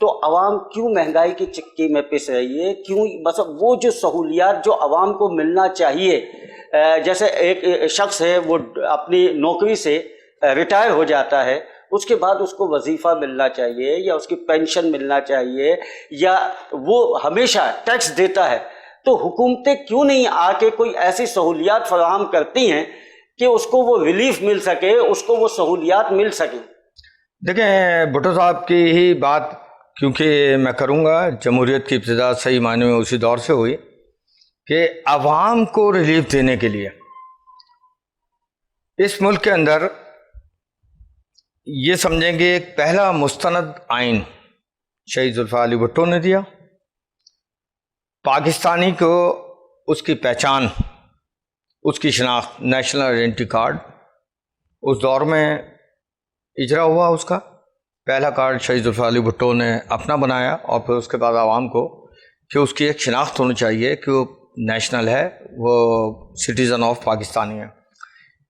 تو عوام کیوں مہنگائی کی چکی میں پس رہی ہے؟ کیوں مطلب وہ جو سہولیات جو عوام کو ملنا چاہیے، جیسے ایک شخص ہے وہ اپنی نوکری سے ریٹائر ہو جاتا ہے، اس کے بعد اس کو وظیفہ ملنا چاہیے یا اس کی پینشن ملنا چاہیے، یا وہ ہمیشہ ٹیکس دیتا ہے، تو حکومتیں کیوں نہیں آ کے کوئی ایسی سہولیات فراہم کرتی ہیں کہ اس کو وہ ریلیف مل سکے، اس کو وہ سہولیات مل سکیں؟ دیکھیں بھٹو صاحب کی ہی بات کیونکہ میں کروں گا، جمہوریت کی ابتدا صحیح معنی میں اسی دور سے ہوئی کہ عوام کو ریلیف دینے کے لیے اس ملک کے اندر یہ سمجھیں کہ ایک پہلا مستند آئین شہید ذوالفقار علی بھٹو نے دیا، پاکستانی کو اس کی پہچان، اس کی شناخت، نیشنل آئیڈینٹی کارڈ اس دور میں اجرا ہوا، اس کا پہلا کارڈ شہید ذوالفقار علی بھٹو نے اپنا بنایا، اور پھر اس کے بعد عوام کو کہ اس کی ایک شناخت ہونی چاہیے کہ وہ نیشنل ہے، وہ سٹیزن آف پاکستانی ہے۔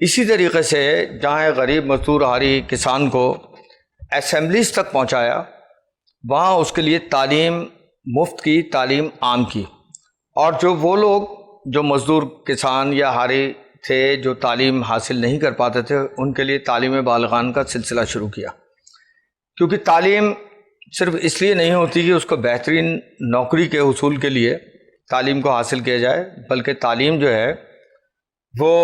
اسی طریقے سے جہاں غریب مزدور حاری کسان کو اسمبلیز تک پہنچایا، وہاں اس کے لیے تعلیم مفت کی، تعلیم عام کی، اور جو وہ لوگ جو مزدور کسان یا حاری تھے جو تعلیم حاصل نہیں کر پاتے تھے، ان کے لیے تعلیم بالغان کا سلسلہ شروع کیا، کیونکہ تعلیم صرف اس لیے نہیں ہوتی کہ اس کو بہترین نوکری کے حصول کے لیے تعلیم کو حاصل کیا جائے، بلکہ تعلیم جو ہے وہ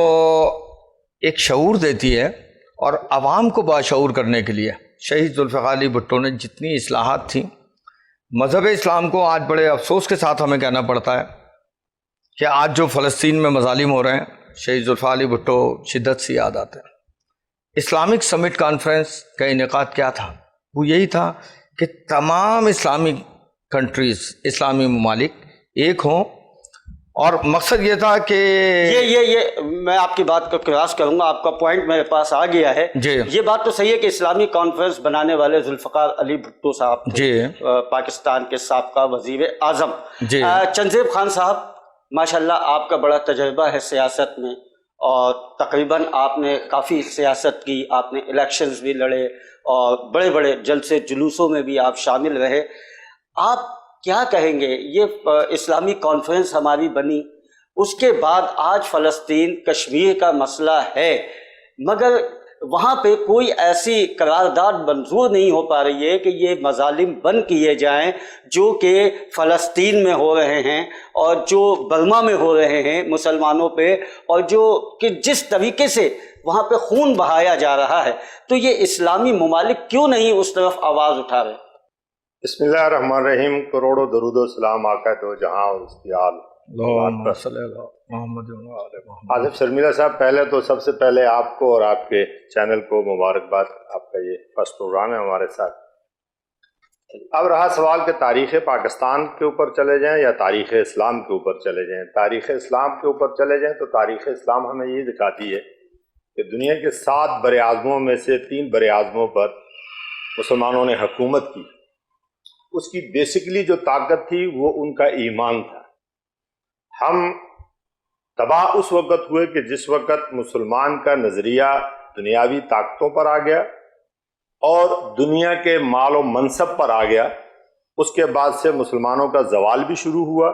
ایک شعور دیتی ہے، اور عوام کو باشعور کرنے کے لیے شہید ذوالفقار علی بھٹو نے جتنی اصلاحات تھیں، مذہب اسلام کو آج بڑے افسوس کے ساتھ ہمیں کہنا پڑتا ہے کہ آج جو فلسطین میں مظالم ہو رہے ہیں، شہید ذوالفقار علی بھٹو شدت سے یاد آتے ہیں۔ اسلامک سمٹ کانفرنس کا انعقاد کیا تھا؟ وہ یہی تھا کہ تمام اسلامی کنٹریز، اسلامی ممالک ایک ہوں، اور مقصد یہ تھا کہ یہ میں آپ کی بات کو کراس کروں گا، آپ کا پوائنٹ میرے پاس آ گیا ہے۔ جی یہ بات تو صحیح ہے کہ اسلامی کانفرنس بنانے والے ذوالفقار علی بھٹو صاحب جی پاکستان کے سابقہ وزیر اعظم۔ جی چنزیب خان صاحب، ماشاءاللہ آپ کا بڑا تجربہ ہے سیاست میں، اور تقریباً آپ نے کافی سیاست کی، آپ نے الیکشنز بھی لڑے، اور بڑے بڑے جلسے جلوسوں میں بھی آپ شامل رہے۔ آپ کیا کہیں گے؟ یہ اسلامی کانفرنس ہماری بنی، اس کے بعد آج فلسطین کشمیر کا مسئلہ ہے، مگر وہاں پہ کوئی ایسی قرارداد منظور نہیں ہو پا رہی ہے کہ یہ مظالم بند کیے جائیں جو کہ فلسطین میں ہو رہے ہیں، اور جو برما میں ہو رہے ہیں مسلمانوں پہ، اور جو کہ جس طریقے سے وہاں پہ خون بہایا جا رہا ہے، تو یہ اسلامی ممالک کیوں نہیں اس طرف آواز اٹھا رہے؟ بسم اللہ الرحمن الرحیم۔ کروڑوں درود و سلام آقا دو جہاں اور اس کی آل آصف شرمیلا صاحب، پہلے تو سب سے پہلے آپ کو اور آپ کے چینل کو مبارکباد، آپ کا یہ فرسٹ پروگرام ہے ہمارے ساتھ۔ اب رہا سوال کہ تاریخ پاکستان کے اوپر چلے جائیں یا تاریخ اسلام کے اوپر چلے جائیں۔ تاریخ اسلام کے اوپر چلے جائیں تو تاریخ اسلام ہمیں یہ دکھاتی ہے کہ دنیا کے 7 بر اعظموں میں سے 3 بر اعظموں پر مسلمانوں نے حکومت کی۔ اس کی بیسکلی جو طاقت تھی وہ ان کا ایمان تھا۔ ہم تباہ اس وقت ہوئے کہ جس وقت مسلمان کا نظریہ دنیاوی طاقتوں پر آ گیا اور دنیا کے مال و منصب پر آ گیا۔ اس کے بعد سے مسلمانوں کا زوال بھی شروع ہوا،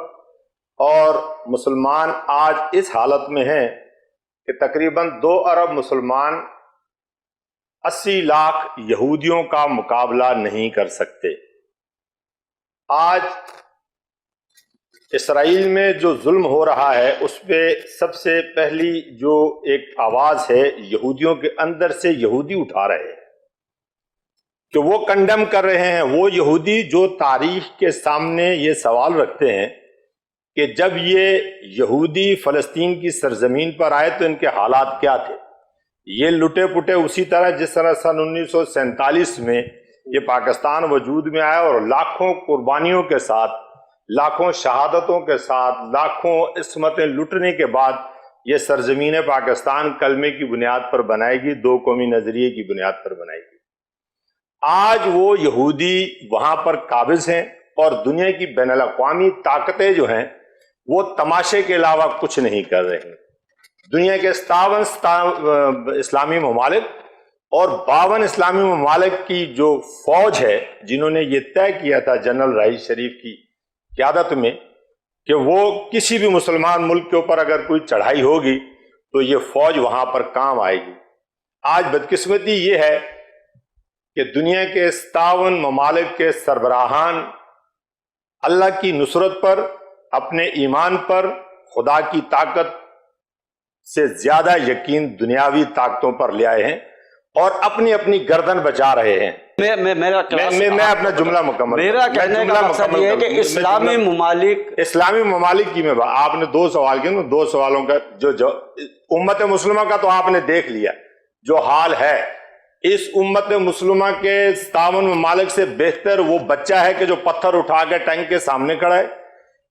اور مسلمان آج اس حالت میں ہیں کہ تقریباً 2 ارب مسلمان 80 لاکھ یہودیوں کا مقابلہ نہیں کر سکتے۔ آج اسرائیل میں جو ظلم ہو رہا ہے اس پہ سب سے پہلی جو ایک آواز ہے یہودیوں کے اندر سے یہودی اٹھا رہے ہیں کہ وہ کنڈم کر رہے ہیں، وہ یہودی جو تاریخ کے سامنے یہ سوال رکھتے ہیں کہ جب یہ یہودی فلسطین کی سرزمین پر آئے تو ان کے حالات کیا تھے۔ یہ لٹے پٹے اسی طرح جس طرح سن 1947 میں یہ پاکستان وجود میں آیا، اور لاکھوں قربانیوں کے ساتھ، لاکھوں شہادتوں کے ساتھ، لاکھوں عصمتیں لٹنے کے بعد یہ سرزمین پاکستان کلمے کی بنیاد پر بنائے گی، 2 قومی نظریے کی بنیاد پر بنائے گی۔ آج وہ یہودی وہاں پر قابض ہیں، اور دنیا کی بین الاقوامی طاقتیں جو ہیں وہ تماشے کے علاوہ کچھ نہیں کر رہی۔ دنیا کے 57 اسلامی ممالک اور 52 اسلامی ممالک کی جو فوج ہے جنہوں نے یہ طے کیا تھا جنرل رئیس شریف کی قیادت میں کہ وہ کسی بھی مسلمان ملک کے اوپر اگر کوئی چڑھائی ہوگی تو یہ فوج وہاں پر کام آئے گی. آج بدقسمتی یہ ہے کہ دنیا کے 57 ممالک کے سربراہان اللہ کی نصرت پر، اپنے ایمان پر، خدا کی طاقت سے زیادہ یقین دنیاوی طاقتوں پر لے آئے ہیں اور اپنی اپنی گردن بچا رہے ہیں. میں اپنا جملہ مکمل میرا کہنے کا مقصد یہ ہے کہ اسلامی ممالک کی میں آپ نے 2 سوال کیے، 2 سوالوں کا جو امت مسلمہ کا تو آپ نے دیکھ لیا جو حال ہے. اس امت مسلمہ کے 57 ممالک سے بہتر وہ بچہ ہے کہ جو پتھر اٹھا کے ٹینک کے سامنے کھڑا ہے.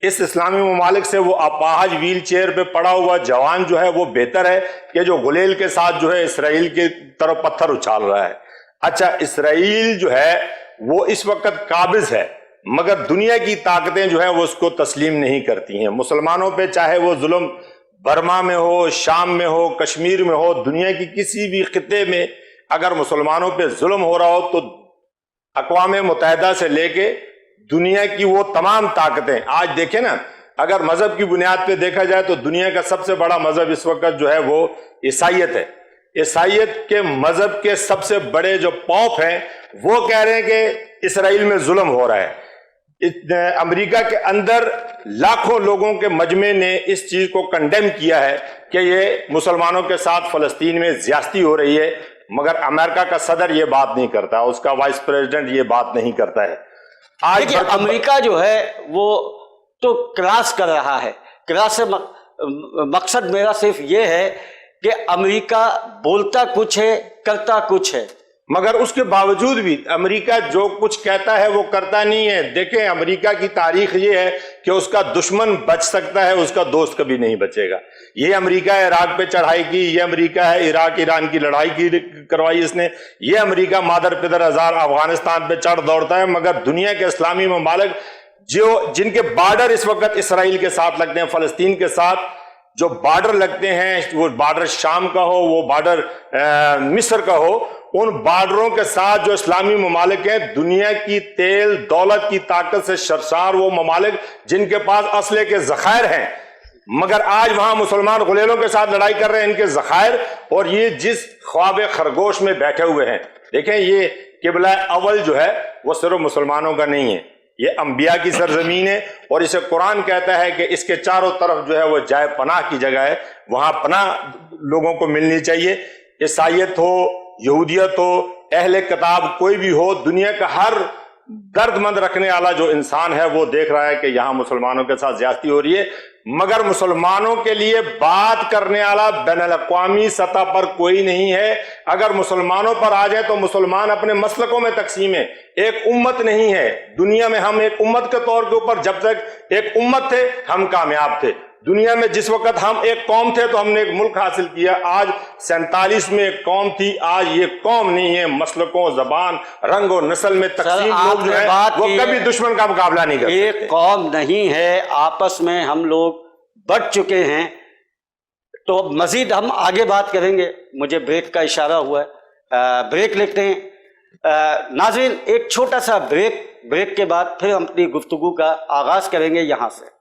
اس اسلامی ممالک سے وہ اپاہج ویل چیئر پہ پڑا ہوا جوان جو ہے وہ بہتر ہے کہ جو غلیل کے ساتھ جو ہے اسرائیل کی طرف پتھر اچھال رہا ہے. اچھا، اسرائیل جو ہے وہ اس وقت قابض ہے مگر دنیا کی طاقتیں جو ہے وہ اس کو تسلیم نہیں کرتی ہیں. مسلمانوں پہ چاہے وہ ظلم برما میں ہو، شام میں ہو، کشمیر میں ہو، دنیا کی کسی بھی خطے میں اگر مسلمانوں پہ ظلم ہو رہا ہو تو اقوام متحدہ سے لے کے دنیا کی وہ تمام طاقتیں، آج دیکھیں نا، اگر مذہب کی بنیاد پہ دیکھا جائے تو دنیا کا سب سے بڑا مذہب اس وقت جو ہے وہ عیسائیت ہے. عیسائیت کے مذہب کے سب سے بڑے جو پوپ ہیں وہ کہہ رہے ہیں کہ اسرائیل میں ظلم ہو رہا ہے. امریکہ کے اندر لاکھوں لوگوں کے مجمع نے اس چیز کو کنڈیم کیا ہے کہ یہ مسلمانوں کے ساتھ فلسطین میں زیادتی ہو رہی ہے، مگر امریکہ کا صدر یہ بات نہیں کرتا، اس کا وائس پریزیڈنٹ یہ بات نہیں کرتا ہے. آج امریکہ جو ہے وہ تو کراس کر رہا ہے. کراس سے مقصد میرا صرف یہ ہے کہ امریکہ بولتا کچھ ہے، کرتا کچھ ہے، مگر اس کے باوجود بھی امریکہ جو کچھ کہتا ہے وہ کرتا نہیں ہے. دیکھیں امریکہ کی تاریخ یہ ہے کہ اس کا دشمن بچ سکتا ہے، اس کا دوست کبھی نہیں بچے گا. یہ امریکہ ہے عراق پہ چڑھائی کی، یہ امریکہ ہے عراق ایران کی لڑائی کروائی اس نے، یہ امریکہ مادر پدر ہزار افغانستان پہ چڑھ دوڑتا ہے. مگر دنیا کے اسلامی ممالک جن کے بارڈر اس وقت اسرائیل کے ساتھ لگتے ہیں، فلسطین کے ساتھ جو بارڈر لگتے ہیں، وہ بارڈر شام کا ہو، وہ بارڈر مصر کا ہو، ان بارڈروں کے ساتھ جو اسلامی ممالک ہیں، دنیا کی تیل دولت کی طاقت سے سرشار وہ ممالک جن کے پاس اسلحے کے ذخائر ہیں، مگر آج وہاں مسلمان غلیلوں کے ساتھ لڑائی کر رہے ہیں ان کے ذخائر، اور یہ جس خواب خرگوش میں بیٹھے ہوئے ہیں. دیکھیں یہ قبلہ اول جو ہے وہ صرف مسلمانوں کا نہیں ہے، یہ انبیاء کی سرزمین ہے، اور اسے قرآن کہتا ہے کہ اس کے چاروں طرف جو ہے وہ جائے پناہ کی جگہ ہے، وہاں پناہ لوگوں کو ملنی چاہیے. عیسائیت ہو، یہودیت ہو، اہل کتاب کوئی بھی ہو، دنیا کا ہر درد مند رکھنے والا جو انسان ہے وہ دیکھ رہا ہے کہ یہاں مسلمانوں کے ساتھ زیادتی ہو رہی ہے، مگر مسلمانوں کے لیے بات کرنے والا بین الاقوامی سطح پر کوئی نہیں ہے. اگر مسلمانوں پر آ جائے تو مسلمان اپنے مسلکوں میں تقسیم ہے، ایک امت نہیں ہے. دنیا میں ہم ایک امت کے طور کے اوپر جب تک ایک امت تھے ہم کامیاب تھے. دنیا میں جس وقت ہم ایک قوم تھے تو ہم نے ایک ملک حاصل کیا. آج 47 میں ایک قوم تھی، آج یہ قوم نہیں ہے. مسلکوں، زبان، رنگ و نسل میں تقسیم لوگ جو ہے وہ کبھی دشمن کا مقابلہ نہیں کر سکتے. ایک قوم نہیں ہے، آپس میں ہم لوگ بٹ چکے ہیں. تو مزید ہم آگے بات کریں گے. مجھے بریک کا اشارہ ہوا ہے، بریک لیتے ہیں. ناظرین ایک چھوٹا سا بریک کے بعد پھر ہم اپنی گفتگو کا آغاز کریں گے یہاں سے.